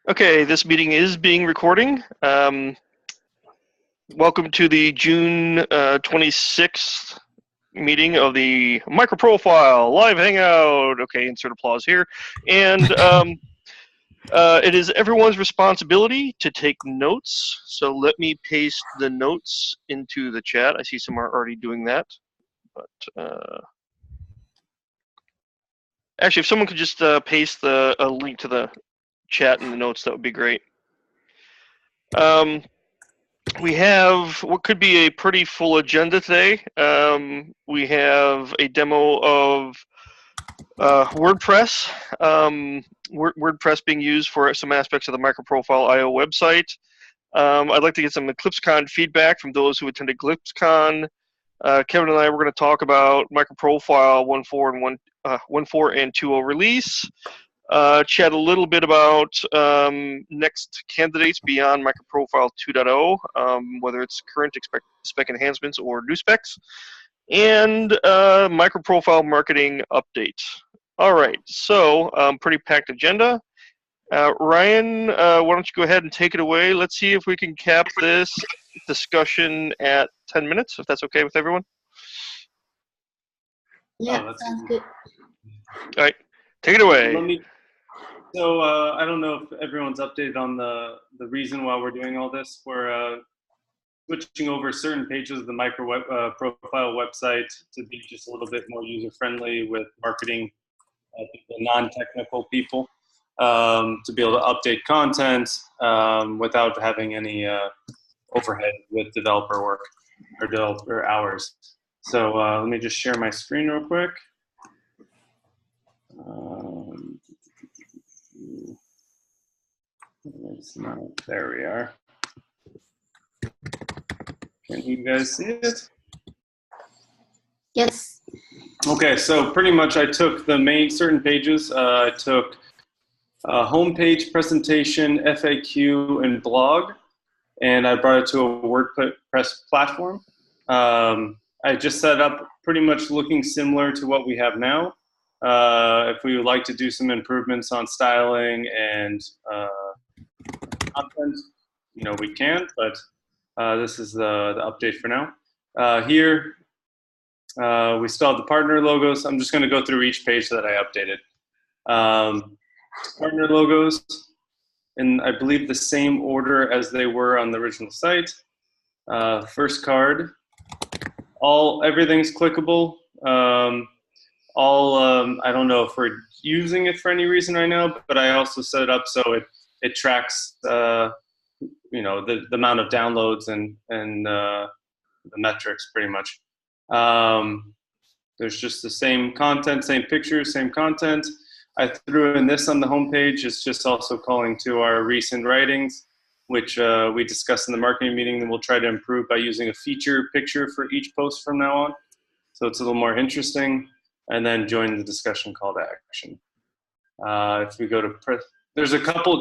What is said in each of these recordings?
Okay, this meeting is being recording. Welcome to the June 26th meeting of the Microprofile live hangout. Okay, insert applause here. And it is everyone's responsibility to take notes. So let me paste the notes into the chat. I see some are already doing that. But actually, if someone could just paste a link to the chat in the notes, that would be great. We have what could be a pretty full agenda today. We have a demo of WordPress. WordPress being used for some aspects of the Microprofile IO website. I'd like to get some Eclipse Khan feedback from those who attended Eclipse Khan. Kevin and I were going to talk about Microprofile 1.4 and 2.0 release. Chat a little bit about next candidates beyond Microprofile 2.0, whether it's current spec enhancements or new specs, and Microprofile marketing update. All right, so pretty packed agenda. Ryan, why don't you go ahead and take it away? Let's see if we can cap this discussion at 10 minutes, if that's okay with everyone. Yeah, sounds good. All right, take it away. So I don't know if everyone's updated on the reason why we're doing all this. We're switching over certain pages of the Microprofile website to be just a little bit more user-friendly with marketing people, non-technical people, to be able to update content without having any overhead with developer work or developer hours. So let me just share my screen real quick. It's not, there we are. Can you guys see it? Yes. Okay, so pretty much I took the main certain pages. I took homepage, presentation, FAQ, and blog, and I brought it to a WordPress platform. I just set up pretty much looking similar to what we have now. If we would like to do some improvements on styling and content, you know, we can, but this is the update for now. Here, we still have the partner logos. I'm just going to go through each page that I updated. Partner logos, in I believe the same order as they were on the original site. First card, everything's clickable. I don't know if we're using it for any reason right now, but I also set it up so it tracks, you know, the amount of downloads and the metrics pretty much. There's just the same content, same pictures, same content. I threw in this on the homepage. It's just also calling to our recent writings, which we discussed in the marketing meeting, and we'll try to improve by using a feature picture for each post from now on. So it's a little more interesting. And then join the discussion call to action. If we go to there's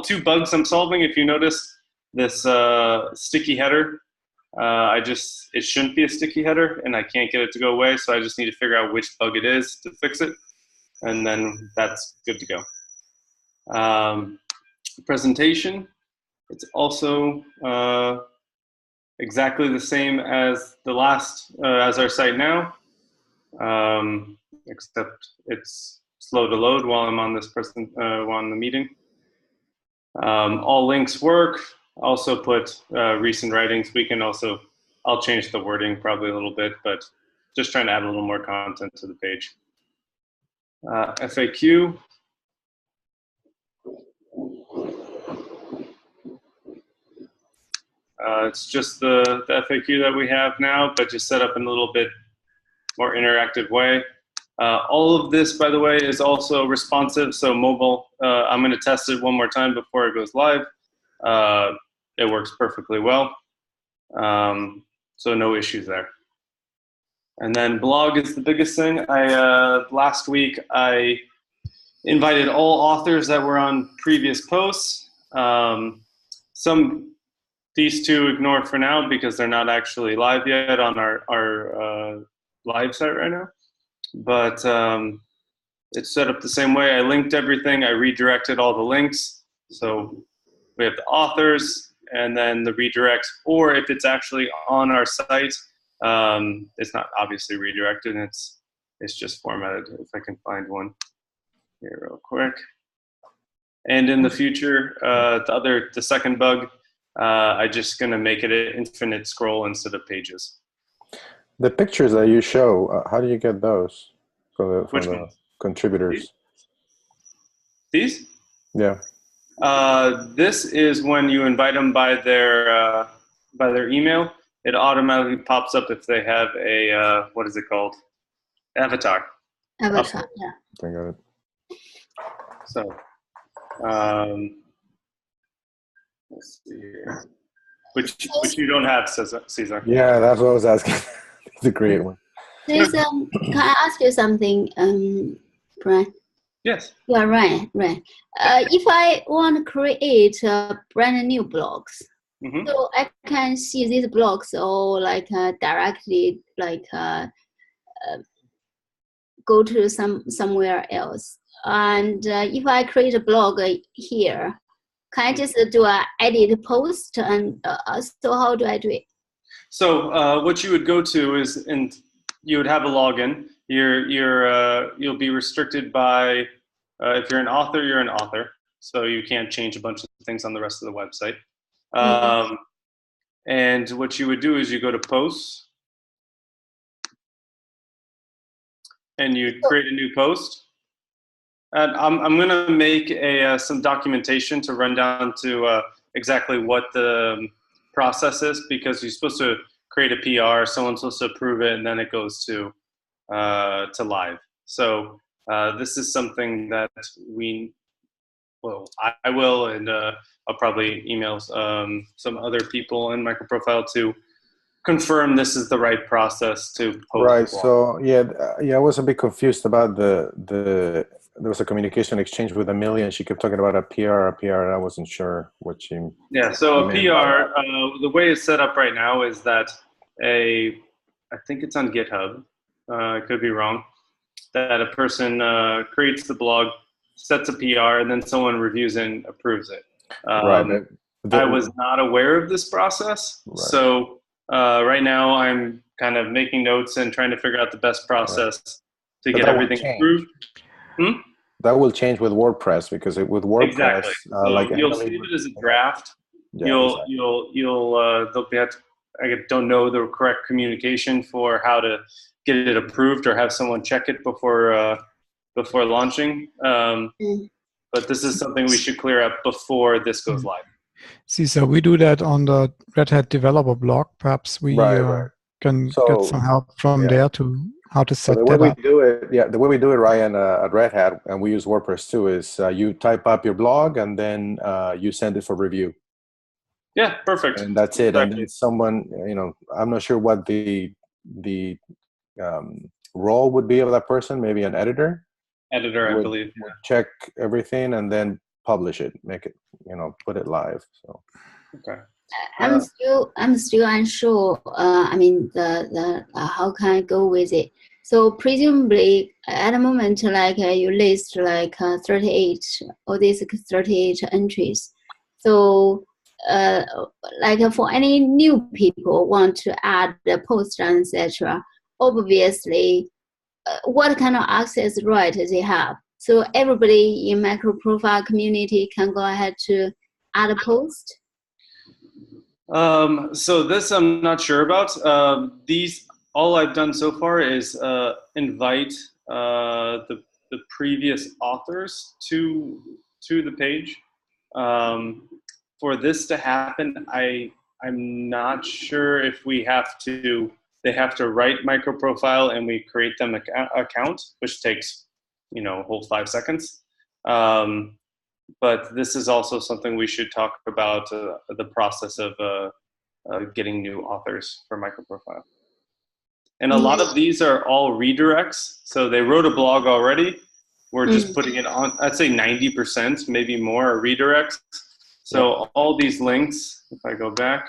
two bugs I'm solving. If you notice this sticky header, it shouldn't be a sticky header, and I can't get it to go away. So I just need to figure out which bug it is to fix it, and then that's good to go. Presentation, it's also exactly the same as the last as our site now. Except it's slow to load while I'm on this while I'm in the meeting. All links work. Also put recent writings. I'll change the wording probably a little bit, but just trying to add a little more content to the page. FAQ. It's just the FAQ that we have now, but just set up in a little bit more interactive way. All of this, by the way, is also responsive, so mobile. I'm going to test it one more time before it goes live. It works perfectly well, so no issues there. And then blog is the biggest thing. Last week, I invited all authors that were on previous posts. These two ignore for now because they're not actually live yet on our live site right now. But it's set up the same way. I linked everything. I redirected all the links. So we have the authors, and then the redirects. Or if it's actually on our site, it's not obviously redirected, and it's just formatted. If I can find one here real quick. And in the future, the second bug, I'm just gonna make it an infinite scroll instead of pages. The pictures that you show, how do you get those from the contributors? These? Yeah. This is when you invite them by their email. It automatically pops up if they have a what is it called? Avatar. Avatar, yeah. I got it. So, let's see here. Which you don't have, Cesar. Yeah, that's what I was asking. It's a great one. There's, can I ask you something, Brian? Yes. You are right. If I want to create brand new blogs, so I can see these blogs or like directly like go to somewhere else. And if I create a blog here, can I just do a edit post? And so how do I do it? So what you would go to is, and you would have a login. You'll be restricted by, if you're an author, you're an author. So you can't change a bunch of things on the rest of the website. And what you would do is you go to posts, and you create a new post. And I'm going to make some documentation to run down to exactly what the process is, because you're supposed to create a PR, someone's supposed to approve it, and then it goes to live. So this is something that I will, and I'll probably email some other people in Microprofile to confirm this is the right process to post. Right. So yeah, I was a bit confused about there was a communication exchange with Amelia, and she kept talking about a PR, and I wasn't sure what she. Yeah. So a PR, the way it's set up right now is that I think it's on GitHub. I could be wrong. That a person creates the blog, sets a PR, and then someone reviews it and approves it. Right. I was not aware of this process, so right now I'm kind of making notes and trying to figure out the best process to get everything approved. That will change with WordPress, because with WordPress, exactly. So like you'll save it as a draft. Yeah, They'll be I don't know the correct communication for how to get it approved or have someone check it before launching. But this is something we should clear up before this goes live. See, so we do that on the Red Hat developer blog. Perhaps we can get some help from there to how to set that up. The way we do it, Ryan, at Red Hat, and we use WordPress too, is you type up your blog and then you send it for review. Yeah, perfect. And that's it. Exactly. And then someone, I'm not sure what the role would be of that person, maybe an editor. I believe. Would check everything and then publish it, make it, put it live. So. Okay. I'm still unsure. I mean, the how can I go with it? So presumably at the moment, like you list like 38 or these 38 entries. So like for any new people want to add the post and etc. Obviously, what kind of access right they have? So everybody in Microprofile community can go ahead to add a post. So this I'm not sure about. All I've done so far is invite the previous authors to the page. For this to happen, I'm not sure if they have to write Microprofile and we create them an account, which takes a whole 5 seconds. But this is also something we should talk about, the process of getting new authors for Microprofile. And a lot of these are all redirects. So they wrote a blog already. We're just putting it on, I'd say 90%, maybe more, are redirects. So all these links, if I go back.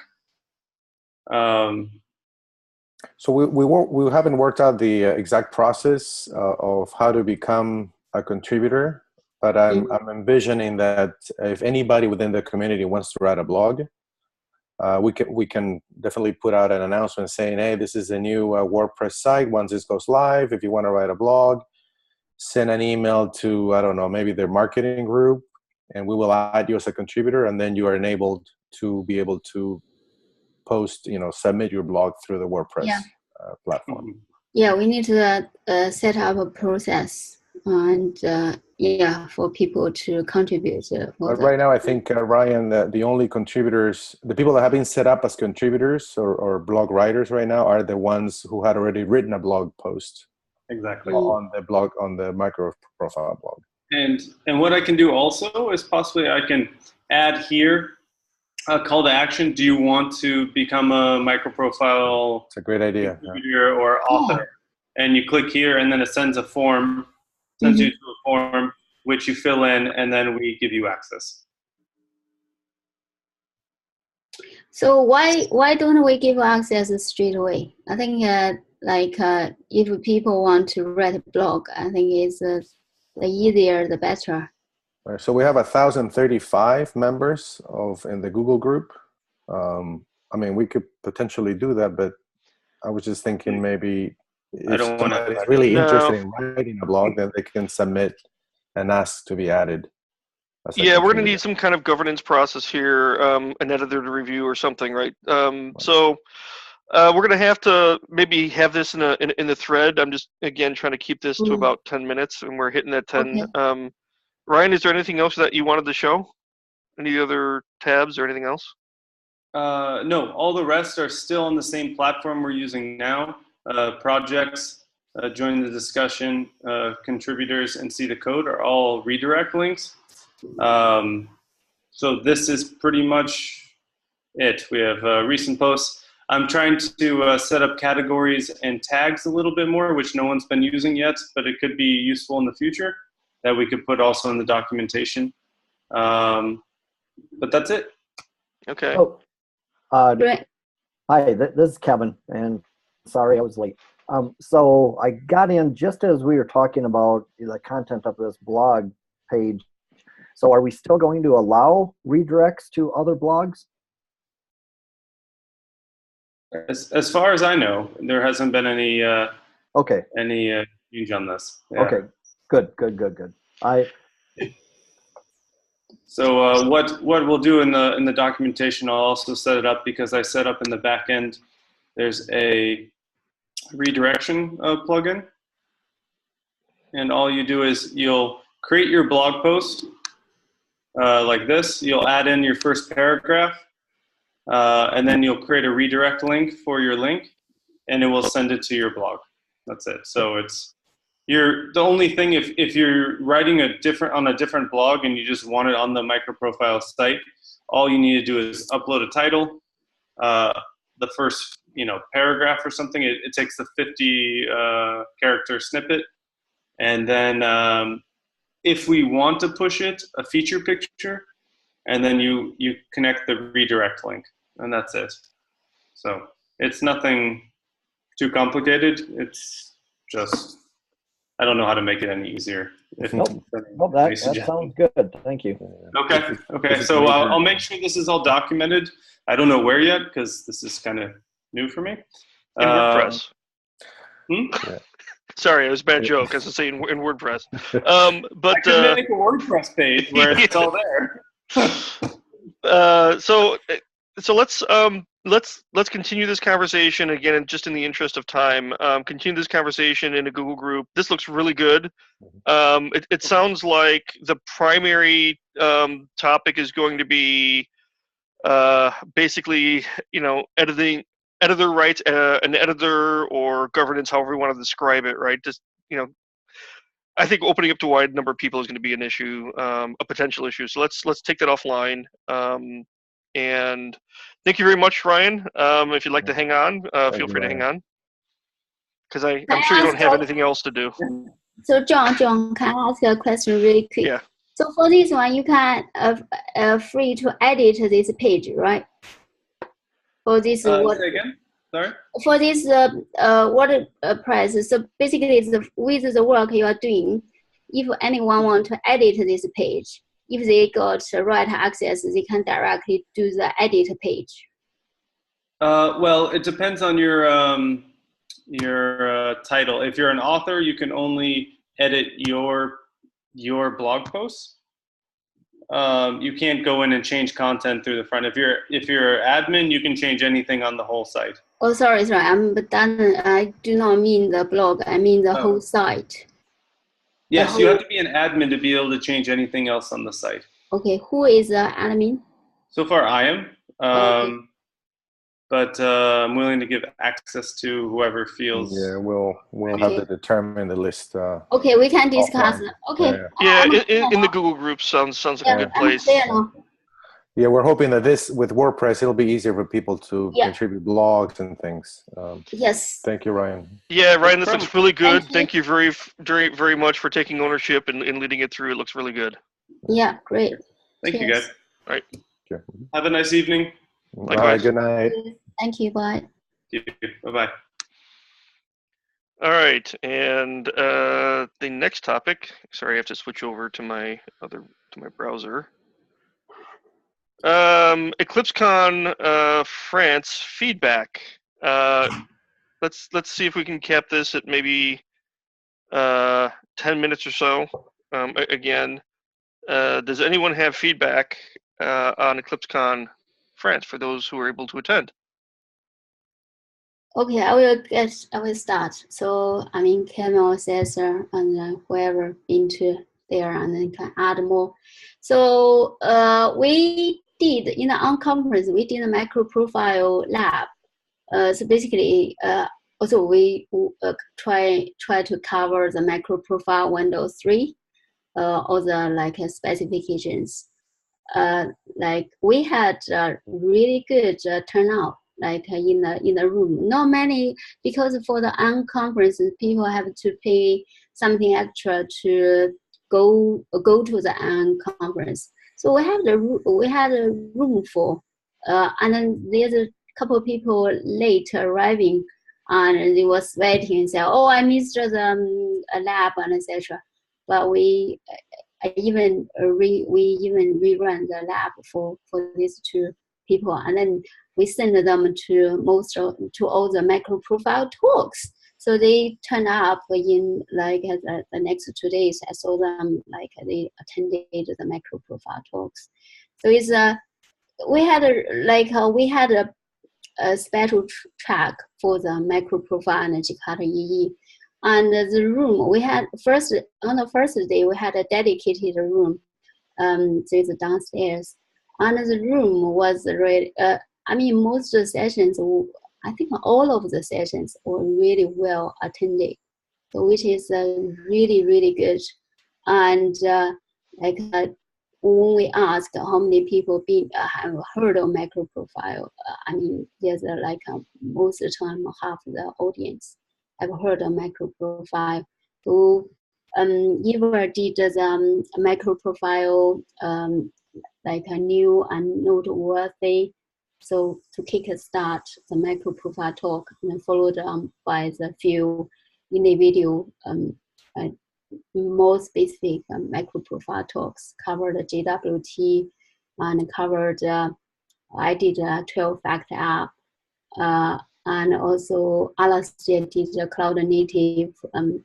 So we haven't worked out the exact process of how to become a contributor But I'm envisioning that if anybody within the community wants to write a blog, we can definitely put out an announcement saying, hey, this is a new WordPress site. Once this goes live, if you want to write a blog, send an email to, I don't know, maybe their marketing group, and we will add you as a contributor, and then you are enabled to be able to post, submit your blog through the WordPress platform. Yeah, we need to set up a process and for people to contribute. But right now, I think, Ryan, the only contributors, the people that have been set up as contributors or blog writers right now are the ones who had already written a blog post. Exactly. On the blog, on the Microprofile blog. And what I can do also is possibly I can add here a call to action. Do you want to become a Microprofile? It's a great idea. Contributor or author? And you click here, and then it sends a form, sends you to a form which you fill in, and then we give you access. So why don't we give access straight away? I think if people want to write a blog, I think it's the easier the better. Right, so we have 1,035 members in the Google group. I mean, we could potentially do that, but I was just thinking maybe if somebody's really interested in writing a blog, then they can submit and ask to be added. Yeah, we're going to need some kind of governance process here, an editor to review or something, right? So we're going to have to maybe have this in the thread. I'm just, again, trying to keep this to about 10 minutes, and we're hitting that 10. Okay. Ryan, is there anything else that you wanted to show? Any other tabs or anything else? No, all the rest are still on the same platform we're using now. Projects, join the discussion, contributors, and see the code are all redirect links. So this is pretty much it. We have recent posts. I'm trying to set up categories and tags a little bit more, which no one's been using yet, but it could be useful in the future that we could put also in the documentation. But that's it. Okay. Oh, hi, this is Kevin, and sorry I was late. So I got in just as we were talking about the content of this blog page. So are we still going to allow redirects to other blogs? As far as I know, there hasn't been any any change on this. Yeah. Okay, good. So what we'll do in the documentation, I'll also set it up because I set up in the back end. There's a redirection plugin, and all you do is you'll create your blog post like this. You'll add in your first paragraph, and then you'll create a redirect link for your link, and it will send it to your blog. That's it. So the only thing if you're writing on a different blog and you just want it on the Microprofile site, all you need to do is upload a title, the first paragraph or something. It takes the 50 character snippet, and then if we want to push it, a feature picture, and then you connect the redirect link, and that's it. So it's nothing too complicated. It's just, I don't know how to make it any easier. Nope, that sounds good. Thank you. Okay. So I'll make sure this is all documented. I don't know where yet because this is kind of new for me. In WordPress. Yeah. Sorry, it was a bad joke. I was saying in WordPress. But I could make a WordPress page where it's all there. So let's continue this conversation again, and just in the interest of time, continue this conversation in a Google group. This looks really good. It sounds like the primary topic is going to be basically, editor rights, an editor or governance, however you want to describe it, right? Just I think opening up to a wide number of people is going to be an issue, a potential issue. So let's take that offline. And thank you very much, Ryan. If you'd like to hang on, feel free to hang on, because I'm sure you don't have anything else to do. So John, can I ask a question really quick? Yeah. So for this one, you can free to edit this page, right? For this Say again? Sorry? For this WordPress, so basically with the work you are doing, if anyone want to edit this page, if they got right access, they can directly do the edit page. Well, it depends on your title. If you're an author, you can only edit your blog posts. You can't go in and change content through the front. If you're admin, you can change anything on the whole site. Oh, sorry. I do not mean the blog. I mean the whole site. Yes, you have to be an admin to be able to change anything else on the site. Okay, who is the admin? So far, I am. Okay. But I'm willing to give access to whoever feels. Yeah, we'll have to determine the list. Okay, we can discuss. Okay. Yeah, in the Google group sounds like a good place. Yeah, we're hoping that with WordPress, it'll be easier for people to contribute blogs and things. Yes. Thank you, Ryan. Yeah, Ryan, this looks really good. Thank you very much for taking ownership and leading it through. It looks really good. Yeah, great. Thank you, guys. All right. Okay. Have a nice evening. Likewise. All right, good night. Thank you. Bye. Bye-bye. All right, and the next topic. Sorry, I have to switch over to my browser. Eclipse Khan France feedback. Let's see if we can cap this at maybe 10 minutes or so. Again, does anyone have feedback on Eclipse Khan France for those who are able to attend? Okay, I will start. So I mean, Camel, Cesar, and whoever into there, and then can add more. So we did in the conference, we did a Microprofile lab. So basically, also we try to cover the Microprofile Windows 3, all the specifications. Like we had really good turnout, like in the room. Not many, because for the conference, people have to pay something extra to go to the conference. So we had a room full, and then there's a couple of people late arriving, and they were sweating and said, "Oh, I missed the lab," and etc. But we even rerun the lab for these two people, and then we send them to all the Microprofile talks. So they turn up in the next 2 days. I saw them they attended the Microprofile talks. So it's we had a special track for the Microprofile and Jakarta EE. And the room we had on the first day we had a dedicated room. So it's downstairs, and the room was really. I mean, most of the sessions, I think all of the sessions were really well attended, so which is really good. And when we asked how many people have heard of Microprofile, I mean, there's most of the time half the audience have heard of Microprofile. So either did the Microprofile a new and noteworthy. So to kickstart the Microprofile talk, and then followed by the few individual more specific Microprofile talks, covered JWT and covered. I did a 12-factor app, and also Alastair did a cloud native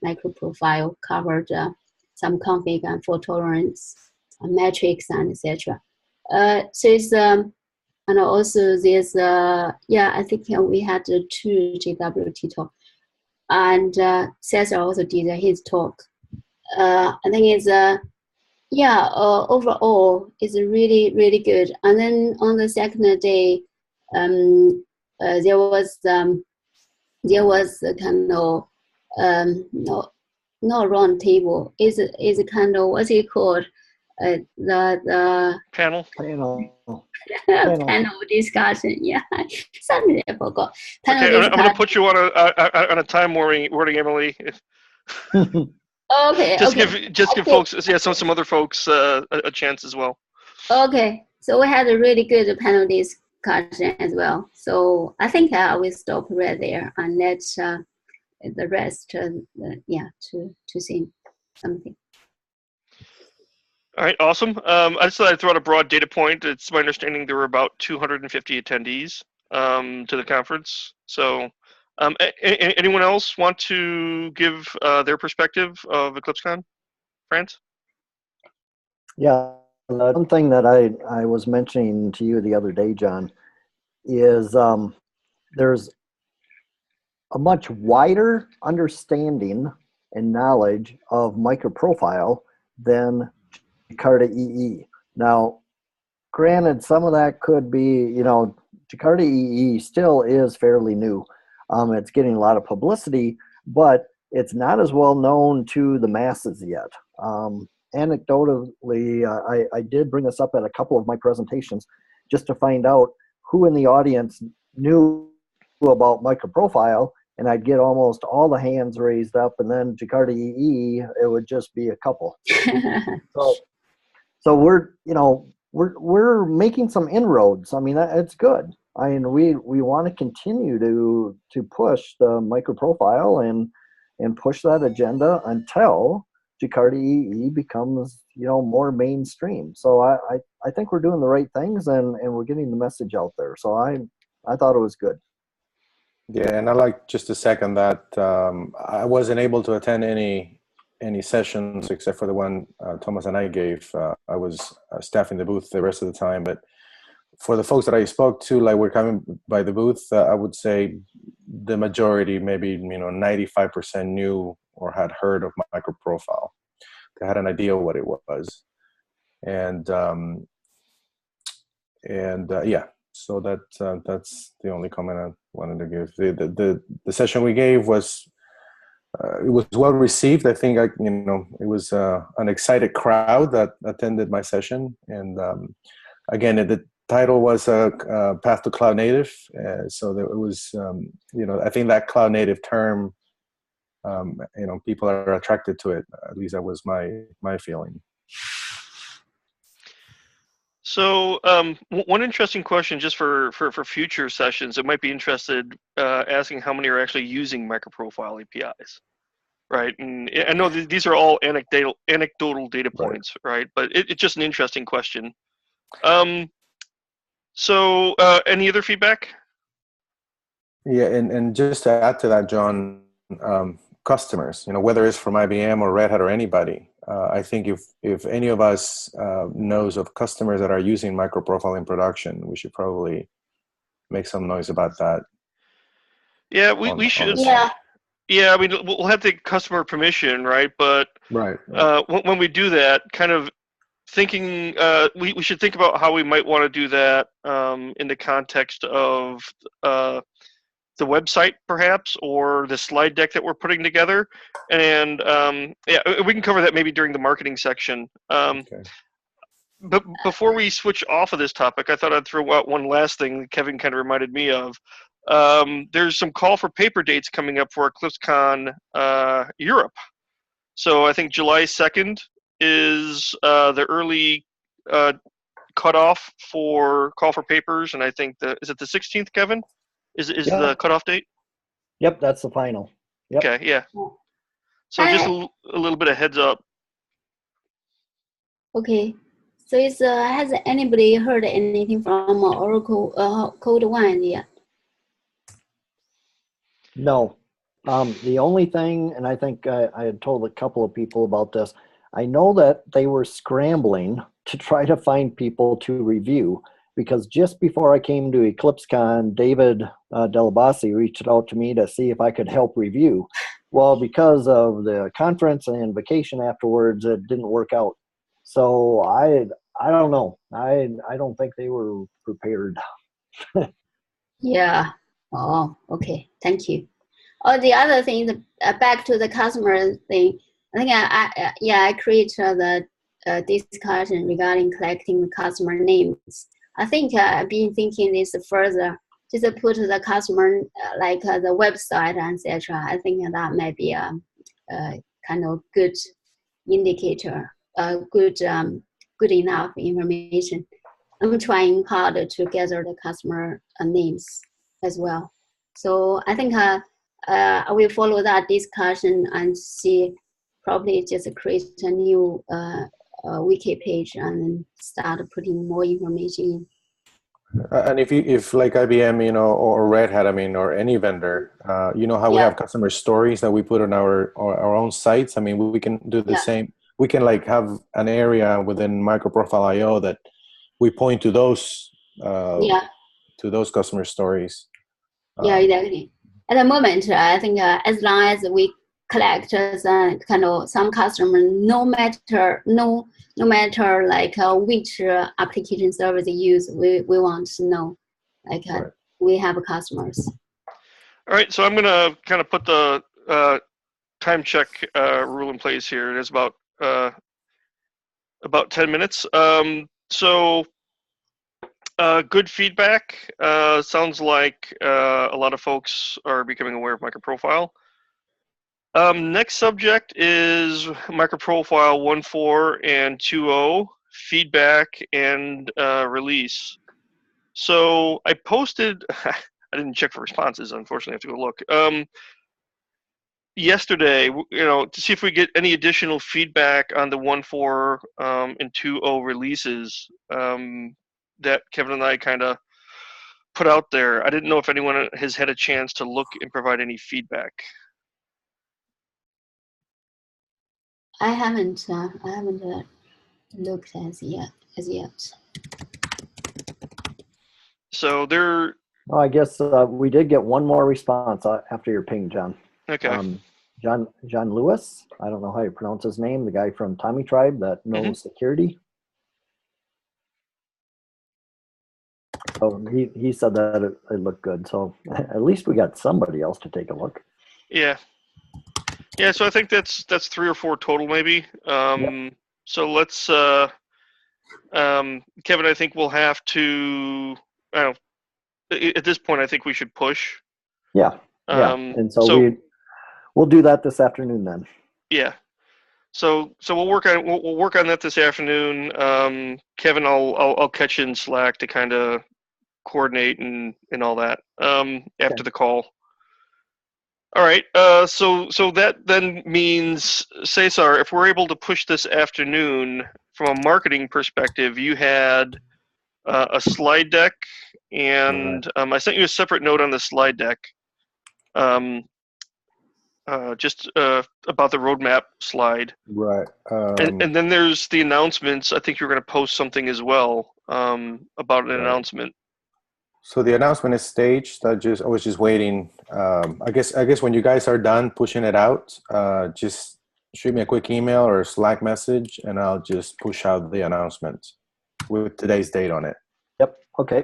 Microprofile, covered some config and fault tolerance, metrics, and etc. So it's and also there's I think we had 2 JWT talk, and Cesar also did his talk. I think it's overall it's really good. And then on the second day, there was a kind of not round table. Is a kind of what's it called? The panel. Panel discussion. Yeah, suddenly I forgot. Okay, I'm going to put you on a time warning, Emily. Okay. Give folks, some other folks a chance as well. Okay, so we had a really good panel discussion as well. So I think I will stop right there and let the rest, to see something. All right, awesome. I just thought I'd throw out a broad data point. It's my understanding there were about 250 attendees to the conference. So anyone else want to give their perspective of Eclipse Khan France? Yeah, one thing that I was mentioning to you the other day, John, is there's a much wider understanding and knowledge of Microprofile than Jakarta EE. Now, granted, some of that could be, Jakarta EE still is fairly new. It's getting a lot of publicity, but it's not as well known to the masses yet. Anecdotally, I did bring this up at a couple of my presentations just to find out who in the audience knew about Microprofile, and I'd get almost all the hands raised up, and then Jakarta EE, it would just be a couple. So we're making some inroads. I mean, it's good. I mean, we want to continue to push the Microprofile and push that agenda until Jakarta EE becomes more mainstream. So I think we're doing the right things and we're getting the message out there. So I thought it was good. Yeah, and I like just to second that. I wasn't able to attend any sessions except for the one Thomas and I gave. I was staffing the booth the rest of the time, but for the folks that I spoke to, like we're coming by the booth, I would say the majority, maybe 95% knew or had heard of Microprofile. They had an idea what it was, and yeah. So that's the only comment I wanted to give. The session we gave was it was well received. I think it was an excited crowd that attended my session, and again, the title was Path to Cloud Native. So there was I think that cloud native term, people are attracted to it. At least that was my feeling. So one interesting question, just for future sessions, it might be interested asking how many are actually using Microprofile APIs, right? And I know these are all anecdotal data points, right? But it's just an interesting question. So any other feedback? Yeah, and just to add to that, John, customers, whether it's from IBM or Red Hat or anybody, I think if any of us knows of customers that are using Microprofile in production, we should probably make some noise about that. Yeah, we should. Yeah, I mean, we'll have the customer permission, right? But right. When we do that, kind of thinking, we should think about how we might want to do that in the context of the website, perhaps, or the slide deck that we're putting together. And yeah, we can cover that maybe during the marketing section. Okay. But before we switch off of this topic, I thought I'd throw out one last thing that Kevin kind of reminded me of. There's some call for paper dates coming up for Eclipse Khan Europe. So I think July 2nd is the early cutoff for call for papers, and I think is it the 16th, Kevin? Is the cutoff date? Yep, that's the final. Yep. Okay, yeah. So just a little bit of heads up. Okay. So has anybody heard anything from Oracle Code 1 yet? No. The only thing, and I think I had told a couple of people about this, I know that they were scrambling to try to find people to review, because just before I came to EclipseCon, David Delabasi reached out to me to see if I could help review. Well, because of the conference and vacation afterwards, it didn't work out. So I don't know. I don't think they were prepared. Yeah. Oh, okay. Thank you. Oh, the other thing, back to the customer thing. I think I created the discussion regarding collecting the customer names. I think I've been thinking this further. Just put the customer like the website, etc. I think that might be a kind of good indicator, good enough information. I'm trying hard to gather the customer names as well. So I think I will follow that discussion and see, probably just create a new wiki page and start putting more information in. And if like IBM, you know, or Red Hat, I mean, or any vendor, you know how we have customer stories that we put on our own sites. I mean, we can do the same. We can like have an area within Microprofile IO that we point to those customer stories. Yeah, exactly. At the moment, I think as long as we collect some customer, no matter like which application service they use, we want to know, like we have customers. All right, so I'm gonna kind of put the time check rule in place here. It is about 10 minutes. So good feedback. Sounds like a lot of folks are becoming aware of Microprofile. Next subject is Microprofile 1.4 and 2.0 feedback and release. So I posted, I didn't check for responses, unfortunately, I have to go look. Yesterday, you know, to see if we get any additional feedback on the 1.4 and 2.0 releases that Kevin and I kind of put out there. I didn't know if anyone has had a chance to look and provide any feedback. I haven't looked as yet. So there. Well, I guess we did get one more response after your ping, John. Okay. John Lewis. I don't know how you pronounce his name. The guy from Tommy Tribe that knows security. So he said that it looked good. So at least we got somebody else to take a look. Yeah. Yeah. So I think that's 3 or 4 total, maybe. So let's. Kevin, I think we'll have to. At this point, I think we should push. Yeah. And so we'll do that this afternoon then. Yeah. So we'll work on that this afternoon. Kevin, I'll catch you in Slack to kind of coordinate and all that after the call. All right. So that then means, Cesar, if we're able to push this afternoon from a marketing perspective, you had a slide deck, and I sent you a separate note on the slide deck. Just about the roadmap slide. Right. And then there's the announcements. I think you're going to post something as well about an announcement. So the announcement is staged. I was just waiting. I guess when you guys are done pushing it out, just shoot me a quick email or a Slack message, and I'll just push out the announcement with today's date on it. Yep. Okay.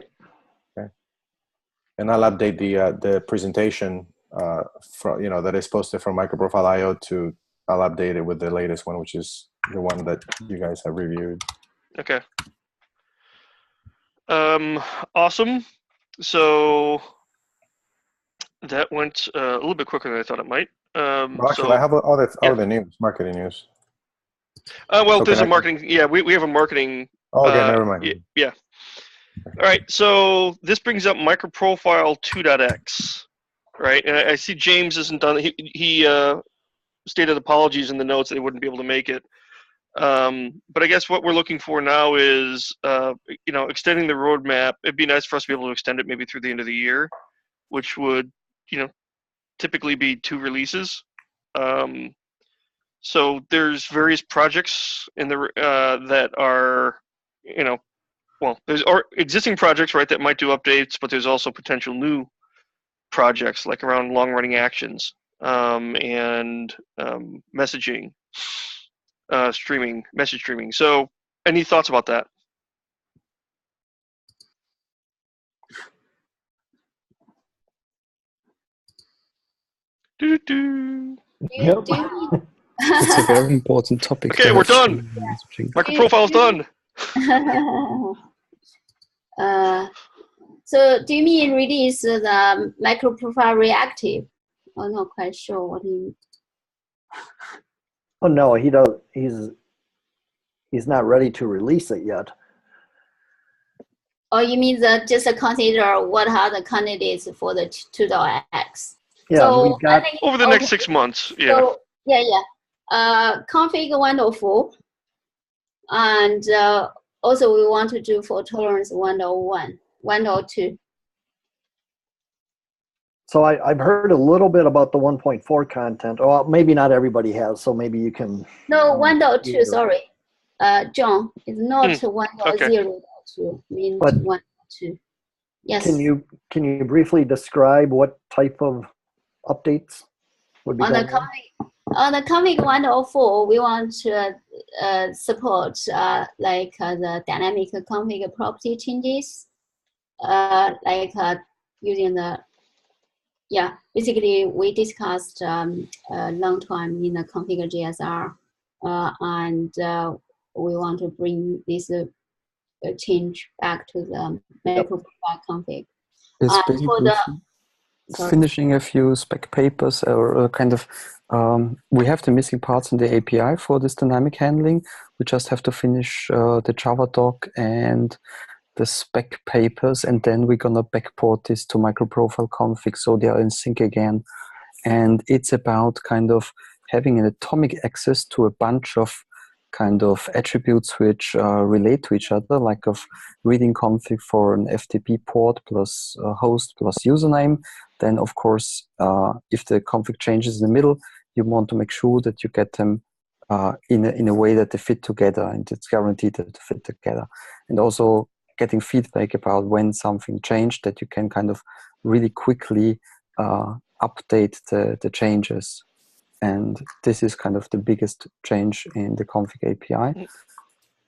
And I'll update the presentation that is posted from Microprofile IO I'll update it with the latest one, which is the one that you guys have reviewed. Okay. Awesome. So that went a little bit quicker than I thought it might. Actually, I have other news, marketing news. Well, there's a marketing. Yeah, we have a marketing. Okay, never mind. Yeah. All right. So this brings up Microprofile 2.x, right? And I see James isn't done. He stated apologies in the notes that he wouldn't be able to make it. But I guess what we're looking for now is, extending the roadmap. It'd be nice for us to be able to extend it maybe through the end of the year, which would, typically be 2 releases. So there's various projects in the that are, there's existing projects, right, that might do updates, but there's also potential new projects like around long-running actions and messaging. Message streaming. So any thoughts about that? Yep. It's a very important topic. Okay, we're done. Microprofile's done. So do you mean release the Microprofile Reactive? I'm not quite sure what you mean. Oh no, he's not ready to release it yet. Oh, you mean just consider what are the candidates for the 2.x? Yeah, so we've got over the next 6 months. Yeah. So, config 104. And also we want to do fault tolerance 101, 102. So I've heard a little bit about the 1.4 content. Well, maybe not everybody has, so maybe you can. No, 1.2, sorry. John, it's not 1.0.2, means 1.2. Yes. Can you briefly describe what type of updates would be on the config 104, we want to support like the dynamic config property changes, like using the basically we discussed a long time in the config GSR, and we want to bring this change back to the Microprofile config. It's basically finishing a few spec papers or kind of, we have the missing parts in the API for this dynamic handling. We just have to finish the Java doc and the spec papers, and then we're gonna backport this to Microprofile config so they are in sync again. And it's about kind of having an atomic access to a bunch of kind of attributes which relate to each other, like of reading config for an FTP port plus host plus username. Then, of course, if the config changes in the middle, you want to make sure that you get them in a way that they fit together, and it's guaranteed to fit together. And also getting feedback about when something changed, that you can kind of really quickly update the changes. And this is kind of the biggest change in the config API.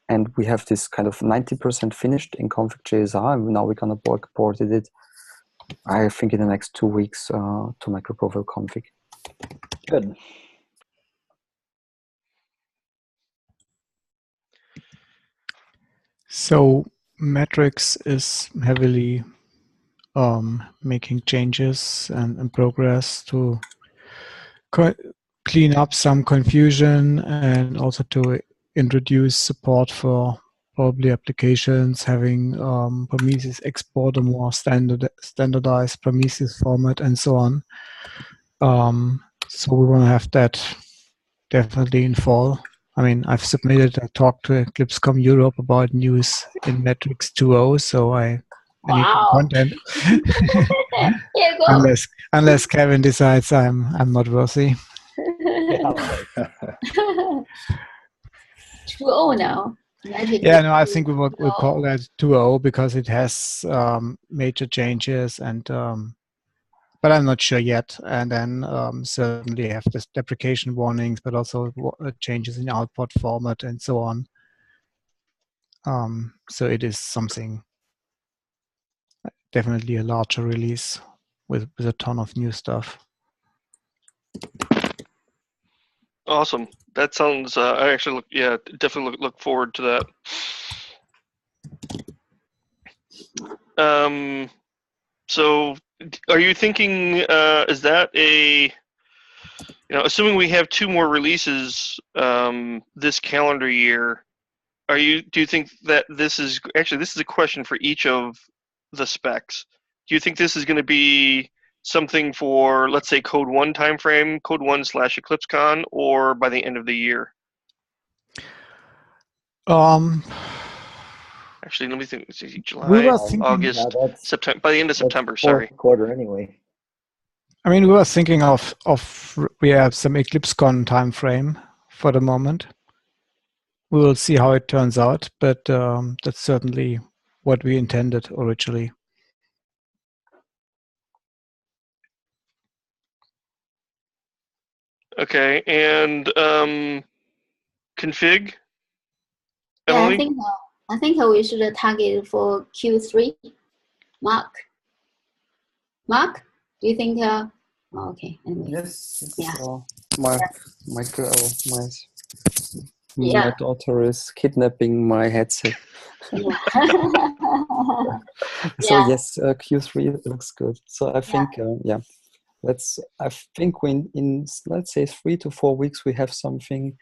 And we have this kind of 90% finished in config GSR, and now we're going to backport it, I think, in the next 2 weeks to Microprofile config. Good. So Matrix is heavily making changes and progress to clean up some confusion, and also to introduce support for probably applications having Prometheus export a more standardized Prometheus format and so on. So we want to have that definitely in fall. I mean, I've submitted a talk to Eclipse Khan Europe about news in Matrix 2.0, so I need content. unless Kevin decides I'm not worthy. 2.0 now. Yeah, no, I think we'll call that 2.0 because it has major changes, and but I'm not sure yet. And then certainly have this deprecation warnings, but also changes in output format and so on. So it is something, definitely a larger release with a ton of new stuff. Awesome. That sounds. I actually definitely look forward to that. So, are you thinking? Is that a? Assuming we have 2 more releases this calendar year, do you think that this is a question for each of the specs? Do you think this is going to be something for, let's say, Code 1 timeframe, Code 1/Eclipse Khan, or by the end of the year? Actually, let me think. July, August, September. By the end of September, sorry. Quarter anyway. I mean, we were thinking we have some Eclipse Khan time frame for the moment. We will see how it turns out, but that's certainly what we intended originally. Okay, and config? Yeah, I think we should target for Q3. Mark, do you think? Okay. Anyway. Yes. Yeah. My girl, my daughter is kidnapping my headset. Yeah. So yes, Q3 looks good. So I think I think when in let's say 3 to 4 weeks we have something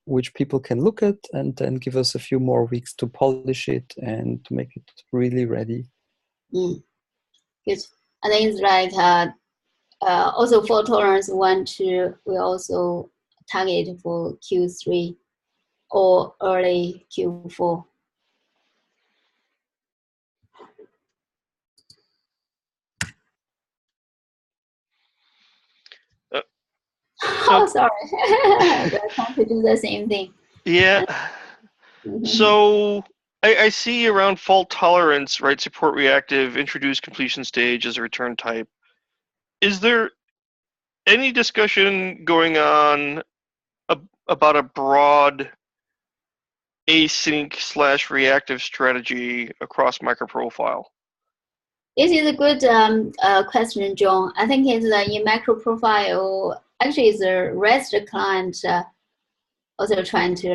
which people can look at, and then give us a few more weeks to polish it and to make it really ready. Good. I think it's like also for tolerance 1, 2, we also target for Q3. or early Q4. Oh, sorry. They're trying to do the same thing. Yeah. So I see around fault tolerance, right? Support reactive, introduce completion stage as a return type. Is there any discussion going on about a broad async / reactive strategy across Microprofile? This is a good question, John. I think it's in Microprofile. Actually, it's a REST client also trying to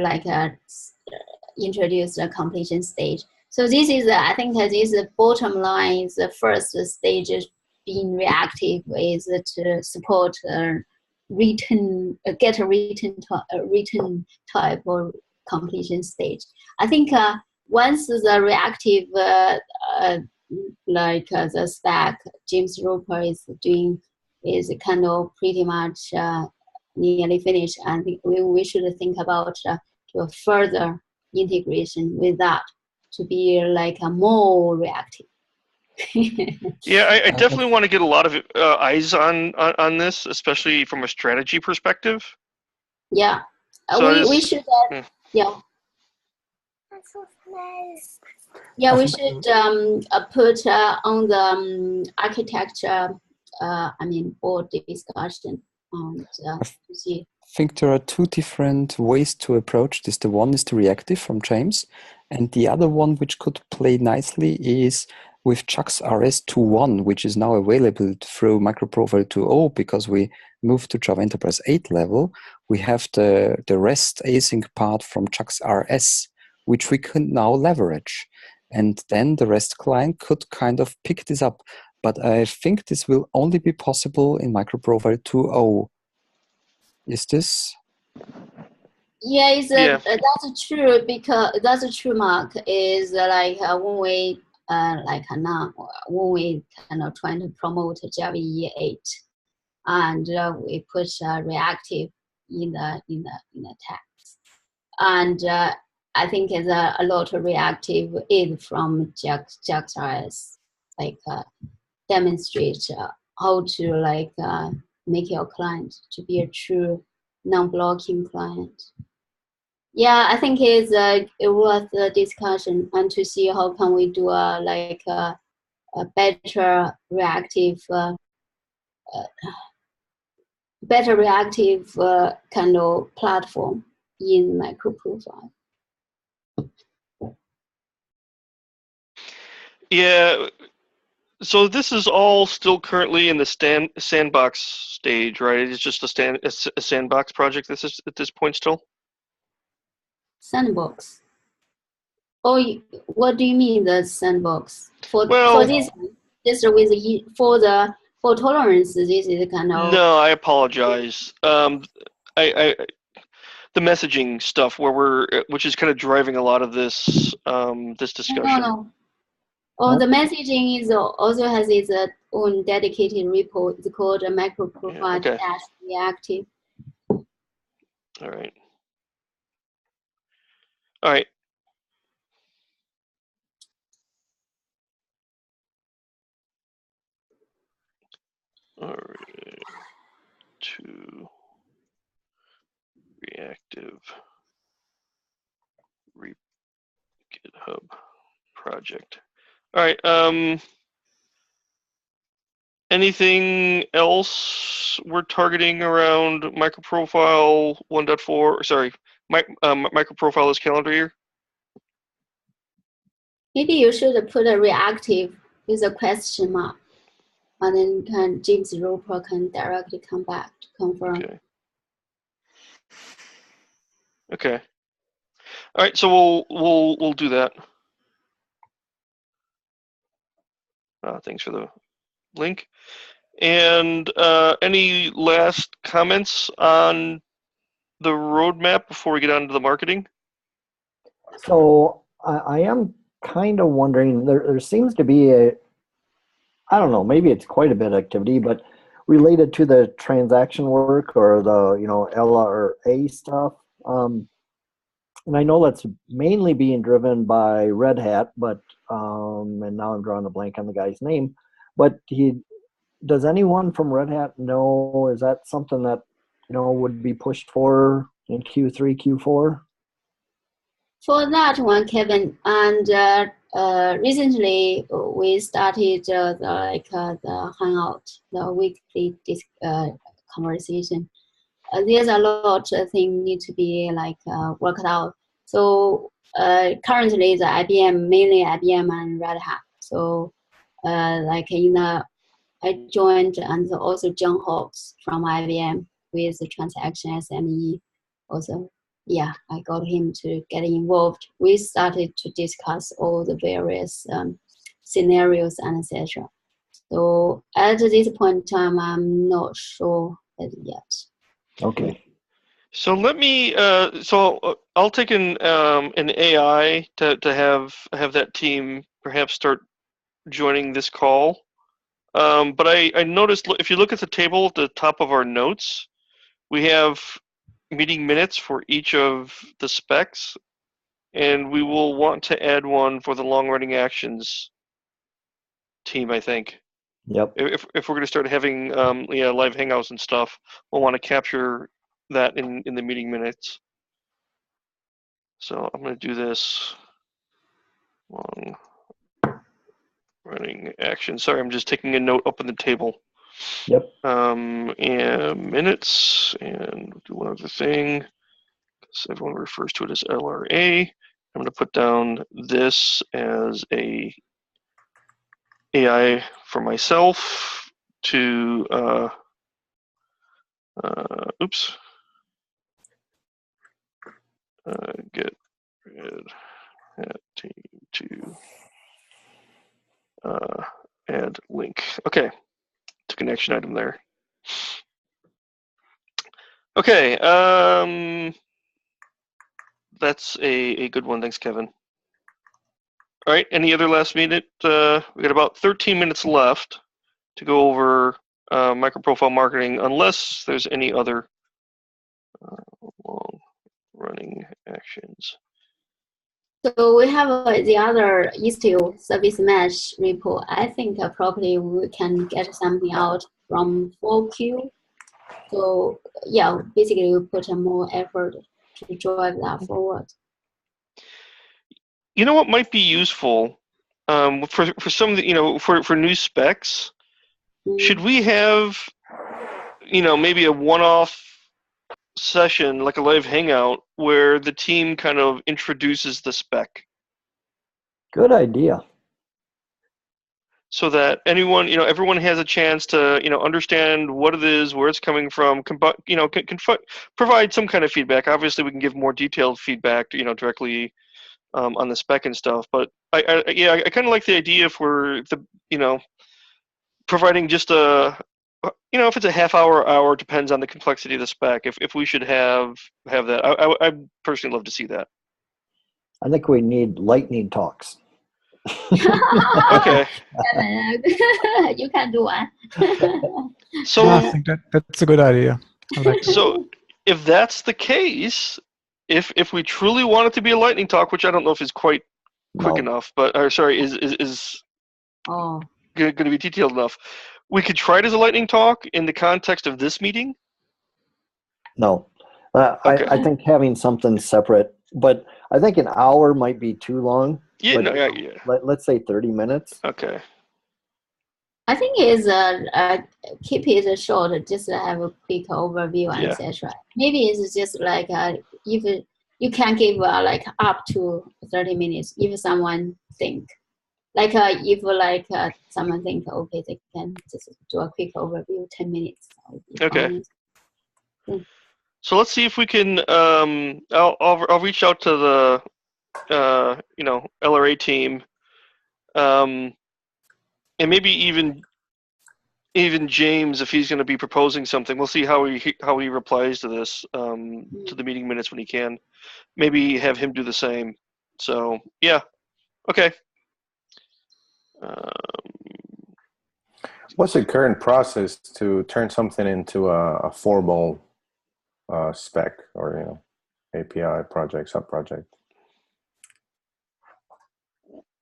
introduce the completion stage. So this is, I think, this bottom line is the first stage being reactive is to support get a written type or completion stage. I think once the reactive the stack James Roper is doing is kind of pretty much nearly finished, and we should think about to a further integration with that to be like a more reactive. Yeah, I definitely want to get a lot of eyes on this, especially from a strategy perspective. Yeah, so we should. Yeah. Yeah, we should put on the architecture. Board discussion to see. I think there are two different ways to approach this. The one is the reactive from James, and the other one which could play nicely is with Chuck's RS 2.1, which is now available through Microprofile 2.0 because we moved to Java Enterprise 8 level. We have the REST async part from Chuck's RS, which we can now leverage. And then the REST client could kind of pick this up. But I think this will only be possible in Microprofile 2.0. Is this? Yeah, that's true, because that's true, Mark. Is when we when we kind of trying to promote Java EE 8, and we push reactive in the text, and I think it's a lot of reactive is from JAX-RS, demonstrate how to make your client to be a true non-blocking client. Yeah, I think it's worth the discussion and to see how can we do a better reactive kind of platform in Microprofile. Yeah, so this is all still currently in the sandbox stage, right? It's just a sandbox project. This is at this point still. Sandbox. Oh, what do you mean the sandbox? For this for tolerance, this is kind of. No, I apologize. The messaging stuff which is kind of driving a lot of this this discussion. No. Oh, the messaging is also has its own dedicated repo. It's called a Microprofile Reactive. All right. All right. All right. To reactive GitHub project. All right. Anything else we're targeting around Microprofile 1.4? Sorry, Microprofile this calendar year? Maybe you should put a reactive with a question mark, and then James Roper can directly come back to confirm. Okay. All right, so we'll do that. Thanks for the link. And any last comments on the roadmap before we get on to the marketing? So I am kind of wondering, there seems to be I don't know, maybe it's quite a bit of activity, but related to the transaction work or the LRA stuff. And I know that's mainly being driven by Red Hat, but and now I'm drawing a blank on the guy's name. But does anyone from Red Hat know? Is that something that would be pushed for in Q3, Q4? For that one, Kevin, and recently we started the Hangout, the weekly conversation. There's a lot of things need to be worked out. So currently the IBM, mainly IBM and Red Hat. So I joined, and also John Hawks from IBM with the transaction SME also. Yeah, I got him to get involved. We started to discuss all the various scenarios and etc. So at this point in time, I'm not sure yet. Okay. So let me. I'll take an AI to have that team perhaps start joining this call. But I noticed if you look at the table at the top of our notes, we have meeting minutes for each of the specs, and we will want to add one for the long-running actions team, I think. Yep. If we're going to start having live hangouts and stuff, we'll want to capture that in the meeting minutes. So I'm going to do this long-running action. Sorry, I'm just taking a note up on the table. Yep. And minutes, and do one other thing, because everyone refers to it as LRA. I'm going to put down this as a AI for myself to, get rid at team to add link. Okay, took an action item there. Okay, that's a good one. Thanks, Kevin. All right, any other last minute? We got about 13 minutes left to go over microprofile marketing, unless there's any other long-running actions. So we have the other issue, service mesh repo. I think probably we can get something out from 4Q. So yeah, basically we put more effort to drive that forward. You know what might be useful for some of the, for new specs? Should we have, maybe a one-off session, like a live hangout, where the team kind of introduces the spec? Good idea. So that everyone has a chance to, understand what it is, where it's coming from, can provide some kind of feedback. Obviously, we can give more detailed feedback, directly on the spec and stuff. But I kind of like the idea for providing just if it's a half hour, depends on the complexity of the spec. If we should have that, I personally love to see that. I think we need lightning talks. Okay. You can do one. So I think that's a good idea. I like that. So if that's the case, if we truly want it to be a lightning talk, which I don't know if is quite quick enough, but is going to be detailed enough, we could try it as a lightning talk in the context of this meeting. No, Okay. I think having something separate, but I think an hour might be too long. Yeah, Let's say 30 minutes. Okay. I think it's keep it short, just have a quick overview, etc. Maybe it's just like if you can give up to 30 minutes if someone think if someone think okay, they can just do a quick overview, 10 minutes. Okay. So let's see if we can. I'll reach out to the LRA team, and maybe even James, if he's going to be proposing something. We'll see how he replies to this to the meeting minutes when he can. Maybe have him do the same. So yeah, okay. What's the current process to turn something into a formal spec or API project, sub-project?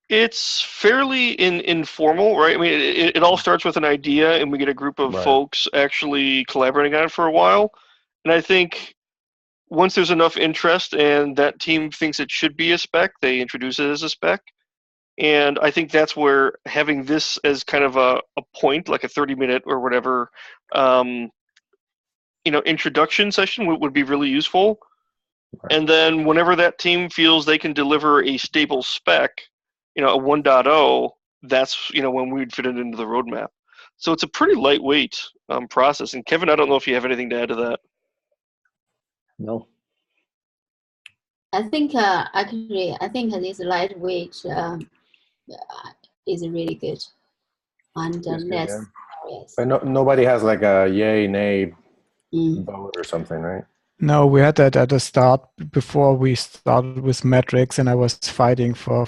It's fairly informal, right? I mean, it all starts with an idea, and we get a group of Right. folks actually collaborating on it for a while. And I think once there's enough interest and that team thinks it should be a spec, they introduce it as a spec. And I think that's where having this as kind of a point, like a 30-minute or whatever, introduction session would be really useful. Right. And then whenever that team feels they can deliver a stable spec, a 1.0, that's when we'd fit it into the roadmap. So it's a pretty lightweight process. And Kevin, I don't know if you have anything to add to that. No. I think actually, I think this lightweight is really good, and less. Yeah. Yes. But nobody has like a yay, nay vote or something, right? No, we had that at the start before we started with metrics, and I was fighting for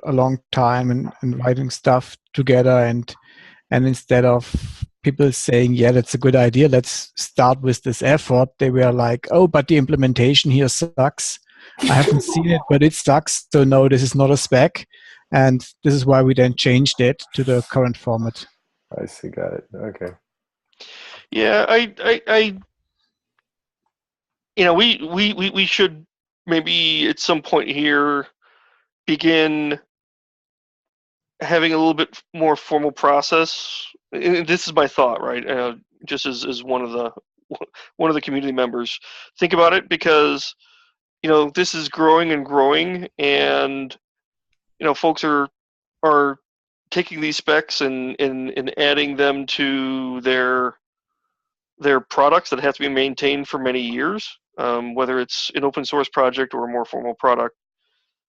a long time and writing stuff together, and instead of people saying, yeah, that's a good idea, let's start with this effort, they were like, oh, but the implementation here sucks. I haven't seen it, but it sucks. So no, this is not a spec. And this is why we then changed it to the current format. I see, got it. Okay. Yeah, we should maybe at some point here begin having a little bit more formal process. And this is my thought, right? Just as one of the community members, think about it, because this is growing and growing, and folks are taking these specs and adding them to their products that have to be maintained for many years, whether it's an open source project or a more formal product.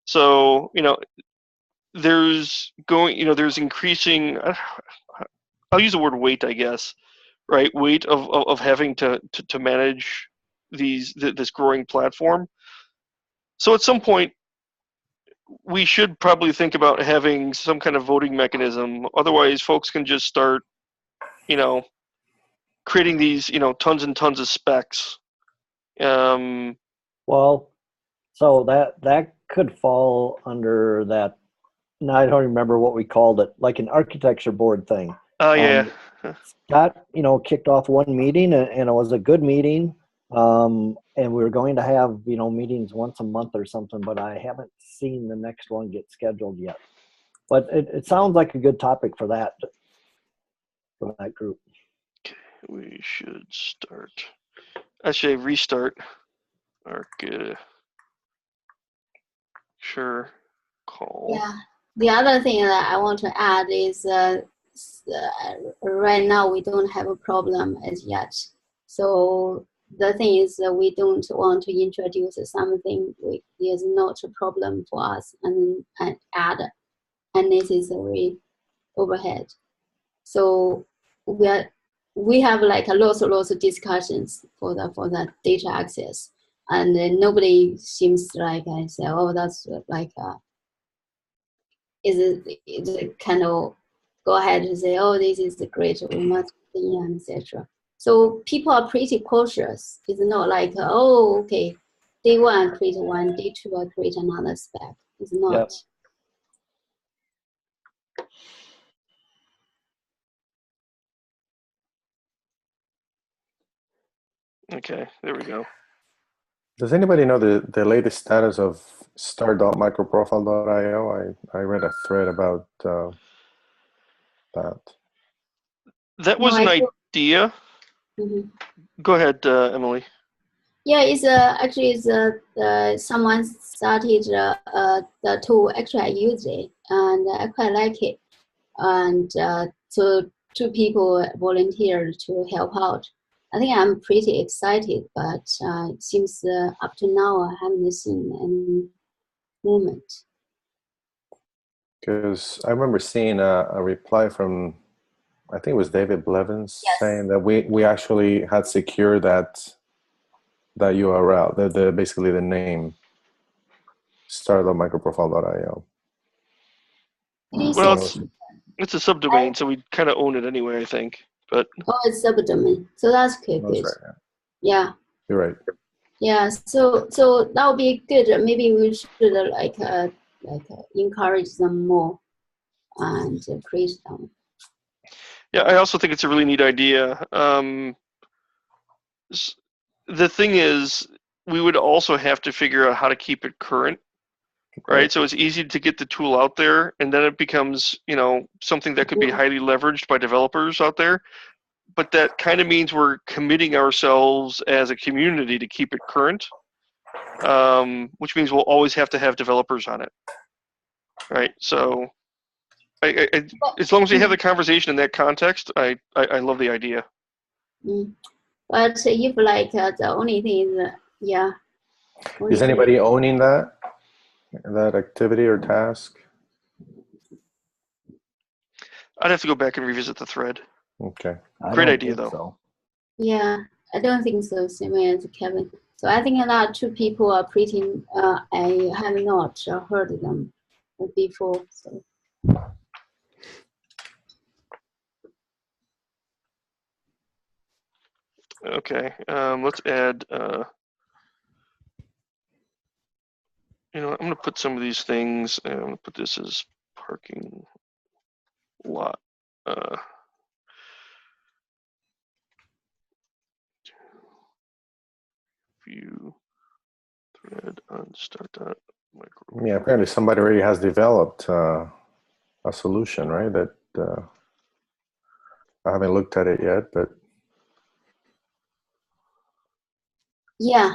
So there's increasing, I'll use the word weight, I guess, right? Weight of having to manage this growing platform. So at some point, we should probably think about having some kind of voting mechanism. Otherwise, folks can just start, creating these, tons and tons of specs. Well, so that could fall under that. Now I don't remember what we called it, like an architecture board thing. Oh yeah. Scott, kicked off one meeting, and it was a good meeting. And we were going to have, meetings once a month or something, but I haven't seen the next one get scheduled yet. But it sounds like a good topic for that group. Okay, we should start. Actually, restart our sure call. Yeah. The other thing that I want to add is right now we don't have a problem as yet. So the thing is that we don't want to introduce something there's not a problem for us and add unnecessary overhead. So we have like lots of discussions for the data access, and nobody seems like I say, oh, that's like is it kind of go ahead and say, oh, this is great, we must be, etc. So people are pretty cautious. It's not like, oh, okay, day one create one, day two I create another spec. It's not. Yep. Okay, there we go. Does anybody know the latest status of start.microprofile.io? I read a thread about that. That was an idea. Mm-hmm. Go ahead, Emily. Yeah, it's actually someone started the tool. Actually, I use it and I quite like it. And so 2 people volunteered to help out. I think I'm pretty excited, but it seems up to now I haven't seen any movement. Because I remember seeing a reply from, I think it was David Blevins, yes, saying that we actually had secured that URL, the basically the name, start.microprofile.io. Well, it's a subdomain, so we kind of own it anyway, I think. But it's subdomain, so that's good. That's right, yeah. You're right. Yeah, so that would be good. Maybe we should encourage them more and praise them. Yeah, I also think it's a really neat idea. The thing is, we would also have to figure out how to keep it current, right? So it's easy to get the tool out there, and then it becomes, something that could be highly leveraged by developers out there. But that kind of means we're committing ourselves as a community to keep it current, which means we'll always have to have developers on it, right? So as long as we have the conversation in that context, I love the idea. But if the only thing is, Is anybody owning that activity or task? I'd have to go back and revisit the thread. Okay. Great idea, though. So. Yeah, I don't think so. Same as Kevin. So I think that two people are pretty. I have not heard them before. So. Okay. Let's add. I'm going to put some of these things. I'm going to put this as parking lot. View thread on start.micro. Yeah, apparently somebody already has developed a solution, right? That I haven't looked at it yet, but yeah,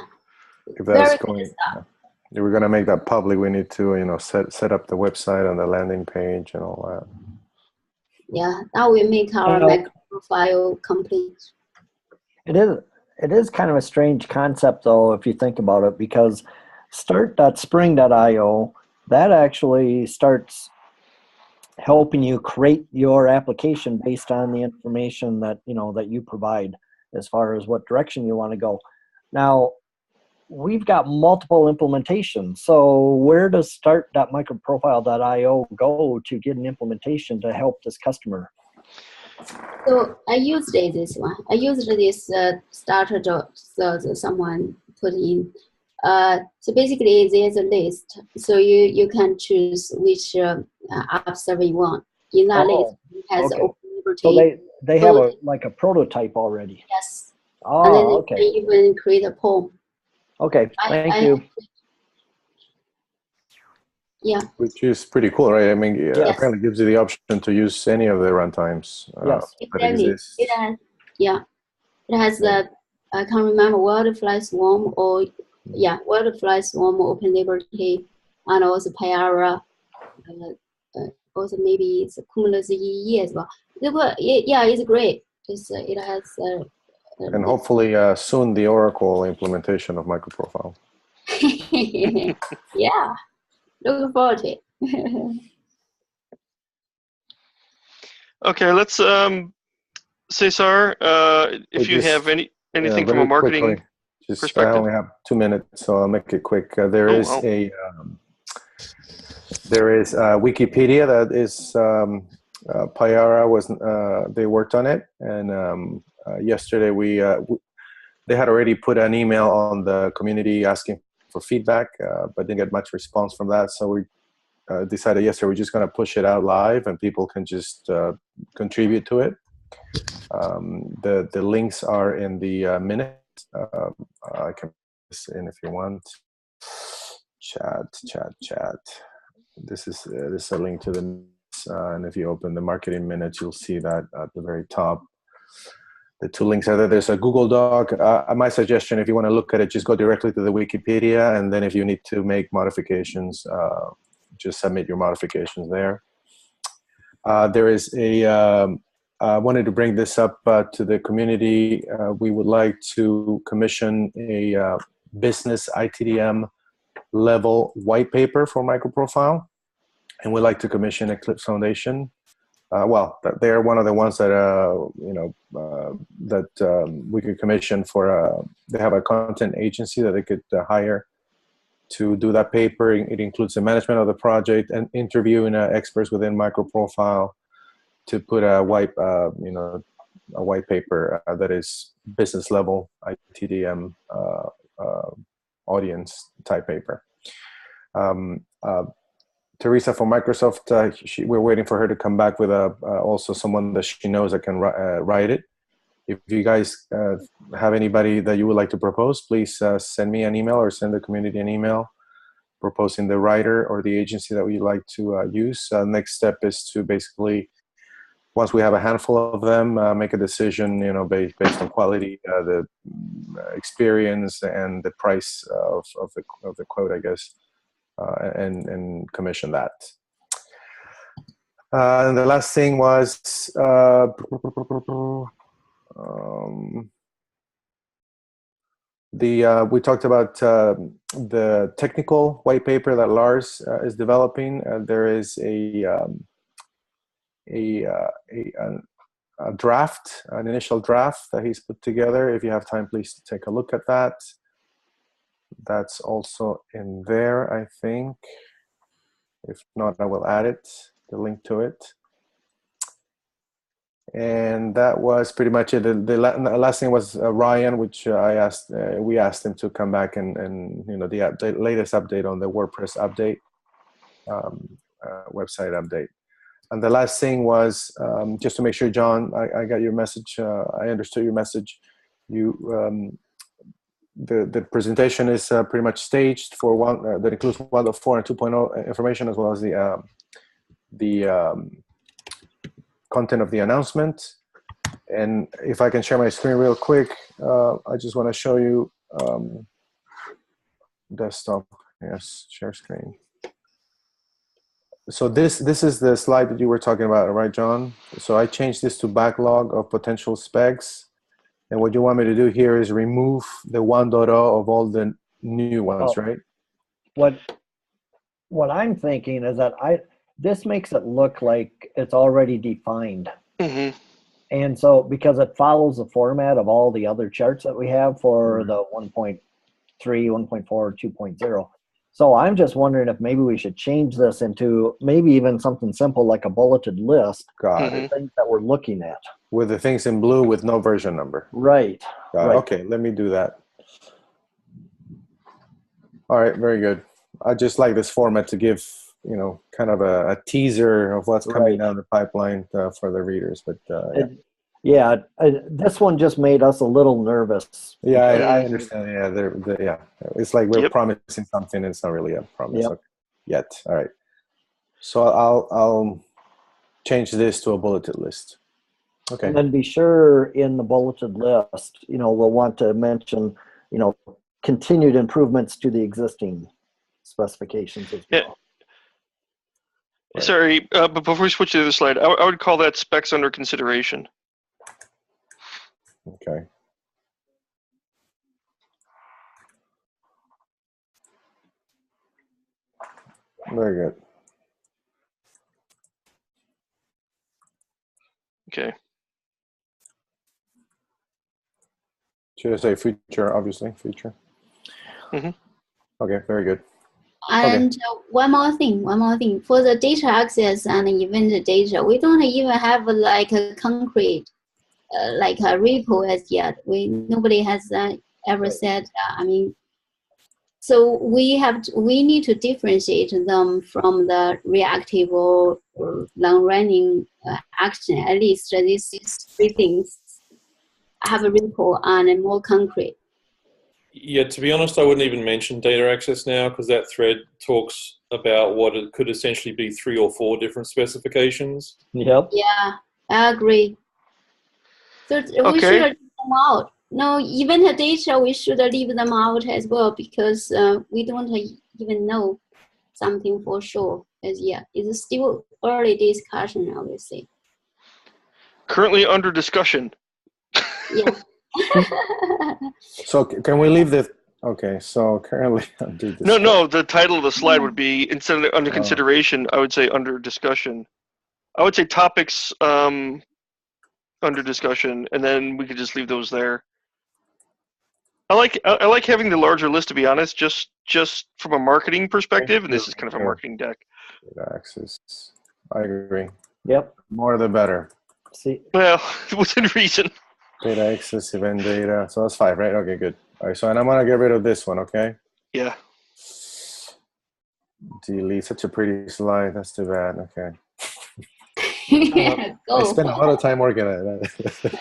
if that's going, if we're going to make that public, we need to, set up the website and the landing page and all that. Yeah, that will make our microprofile complete. It is kind of a strange concept, though, if you think about it, because start.spring.io, that actually starts helping you create your application based on the information that you provide as far as what direction you want to go. Now, we've got multiple implementations, so where does start.microprofile.io go to get an implementation to help this customer? So I used this one. I used this starter job someone put in. So basically, there's a list. So you can choose which app server you want. In that list, it has open liberty. So they have a prototype already. Yes. Oh, and then okay. They can even create a poem. Okay, thank you. Yeah. Which is pretty cool, right? I mean, it apparently gives you the option to use any of the runtimes yes, that exist. It has, it has the, I can't remember, Wildfly Swarm or, Wildfly Swarm, Open Liberty, and also Payara. Also maybe it's Cumulus EE as well. It's great. It has. And hopefully soon the Oracle implementation of Microprofile. Yeah. Looking forward to it. Okay, let's Cesar, if you have anything from a marketing perspective. I only have 2 minutes, so I'll make it quick. There is Wikipedia that is Payara was they worked on it, and yesterday they had already put an email on the community asking for feedback, but didn't get much response from that. So we decided yesterday we're just going to push it out live, and people can just contribute to it. The links are in the minute. I can put this in if you want. Chat. This is a link to the minutes, and if you open the marketing minutes, you'll see that at the very top. The two links are there. There's a Google Doc. My suggestion, if you want to look at it, just go directly to the Wikipedia, and then if you need to make modifications, just submit your modifications there. There is I wanted to bring this up to the community. We would like to commission a business ITDM level white paper for Microprofile, and we'd like to commission Eclipse Foundation. They're one of the ones that we could commission for. They have a content agency that they could hire to do that paper. It includes the management of the project and interviewing experts within Microprofile to put a white paper that is business level ITDM audience type paper. Teresa from Microsoft, we're waiting for her to come back with also someone that she knows that can write it. If you guys have anybody that you would like to propose, please send me an email or send the community an email proposing the writer or the agency that we'd like to use. Next step is to basically, once we have a handful of them, make a decision, based on quality, the experience, and the price of the quote, I guess, and commission that. And the last thing was we talked about the technical white paper that Lars is developing. There is a draft, an initial draft that he's put together. If you have time, please take a look at that. That's also in there, I think. If not, I will add it, the link to it. And that was pretty much it. The last thing was Ryan, which we asked him to come back and the latest update on the WordPress update, website update. And the last thing was just to make sure, John, I got your message. I understood your message. The presentation is pretty much staged for one that includes 1.4 and 2.0 information, as well as the content of the announcement. And if I can share my screen real quick, I just want to show you desktop. Yes, share screen. So this is the slide that you were talking about, right, John? So I changed this to backlog of potential specs. And what you want me to do here is remove the 1.0 of all the new ones, right? What I'm thinking is that this makes it look like it's already defined. Mm-hmm. And so, because it follows the format of all the other charts that we have for the 1.3, 1.4, 2.0. So I'm just wondering if maybe we should change this into maybe even something simple like a bulleted list of the things that we're looking at. With the things in blue with no version number. Right. Right. Okay, let me do that. All right, very good. I just like this format to give, kind of a teaser of what's coming down the pipeline for the readers. But this one just made us a little nervous. Yeah, I understand. Yeah, it's like we're promising something. It's not really a promise yet. All right. So I'll change this to a bulleted list. Okay. And then be sure in the bulleted list, we'll want to mention, continued improvements to the existing specifications as well. Right. Sorry, but before we switch to the slide, I would call that specs under consideration. Okay. Very good. Okay. Should I say feature, obviously, feature? Mm-hmm. Okay, very good. And one more thing. For the data access and event data, we don't even have like a concrete, like a repo as yet. Nobody has ever said that. So we need to differentiate them from the reactive or long-running action. At least these three things have a repo and more concrete. Yeah, to be honest, I wouldn't even mention data access now because that thread talks about what it could essentially be 3 or 4 different specifications. Yep. Yeah, I agree. So we should leave them out. No, event data, we should leave them out as well because we don't even know something for sure as yet. It's still early discussion, I would say. Currently under discussion. Yeah. So can we leave the? Okay, so currently under discussion. No. The title of the slide would be, instead of under consideration, I would say under discussion. I would say topics under discussion, and then we could just leave those there. I like having the larger list, to be honest, just from a marketing perspective, and this is kind of a marketing deck. Data access. I agree. Yep. More the better. See. Well, within reason. Data access, event data. So that's 5, right? Okay, good. All right, so and I'm gonna get rid of this one, okay? Yeah. Delete, such a pretty slide. That's too bad. Okay. Go. I spent a lot of time working on it.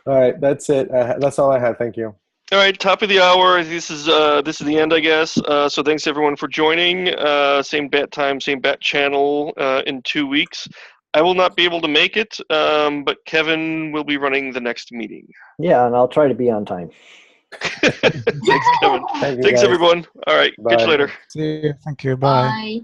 All right, that's it. That's all I had. Thank you. All right, top of the hour. This is the end, I guess. So thanks everyone for joining. Same bat time, same bat channel in 2 weeks. I will not be able to make it, but Kevin will be running the next meeting. Yeah, and I'll try to be on time. Thanks, Kevin. Thank you, Thanks, guys. everyone. All right, catch you Bye. later. See you. Thank you. Bye. Bye.